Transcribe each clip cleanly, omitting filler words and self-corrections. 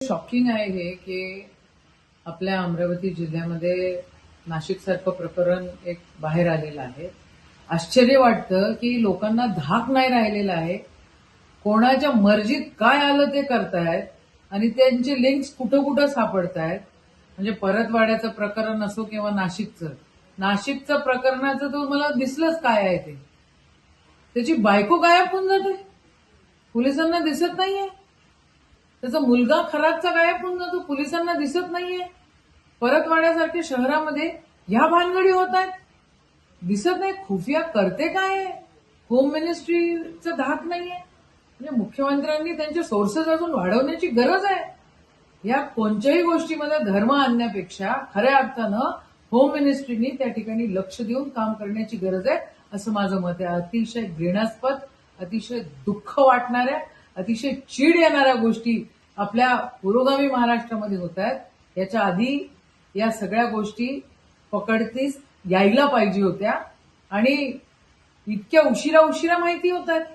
Shocking आहे हे की आपल्या अमरावती जिल्ह्यामध्ये नाशिकसारखं प्रकरण एक बाहेर आलेलं आहे. आश्चर्य वाटतं की लोकांना धाक नाही राहिलेला आहे. कोणाच्या मर्जीत काय आलं ते करतायत आणि त्यांचे लिंक्स कुठं कुठं सापडतायत. म्हणजे परतवाड्याचं प्रकरण असो किंवा नाशिकचं प्रकरणाचं तर मला दिसलंच काय आहे ते. त्याची बायको गायब होऊन जाते, पोलिसांना दिसत नाहीये. त्याचा मुलगा खराबचा गायब होऊन जातो, पोलिसांना दिसत नाहीये. परतवाड्यासारख्या शहरामध्ये ह्या भानगडी होत आहेत, दिसत नाही. खुफिया करते काय आहे? होम मिनिस्ट्रीचं धाक नाहीये. म्हणजे मुख्यमंत्र्यांनी त्यांचे सोर्सेस अजून वाढवण्याची गरज आहे. या कोणत्याही गोष्टीमध्ये धर्म आणण्यापेक्षा खऱ्या अर्थानं होम मिनिस्ट्रीनी त्या ठिकाणी लक्ष देऊन काम करण्याची गरज आहे, असं माझं मत आहे. अतिशय घृणास्पद, अतिशय दुःख वाटणाऱ्या, अतिशय चीड येणाऱ्या गोष्टी आपल्या पुरोगामी महाराष्ट्रामध्ये होत आहेत. याच्या आधी या सगळ्या गोष्टी पकडतीस यायला पाहिजे होत्या आणि इतक्या उशिरा माहिती होत आहेत.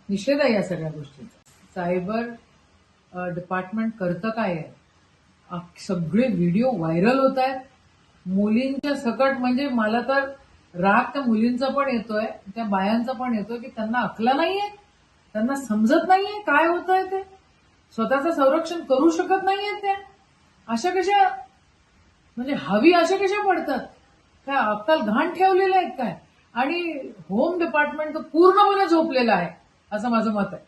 निषेध आहे या सगळ्या गोष्टींचा. सायबर डिपार्टमेंट करतं काय आहे? सगळे व्हिडिओ व्हायरल होत आहेत मुलींच्या सकट. म्हणजे मला तर राग त्या मुलींचा पण येतोय, त्या बायांचा पण येतोय की त्यांना अकला नाहीये, त्यांना समजत नाहीये काय होत आहे ते, स्वतःचं संरक्षण करू शकत नाहीये. त्या अशा कशा, म्हणजे हवी अशा कशा पडतात? काय अक्कल घाण ठेवलेलं आहे काय? आणि होम डिपार्टमेंट तर पूर्णपणे झोपलेलं आहे असं माझं मत आहे.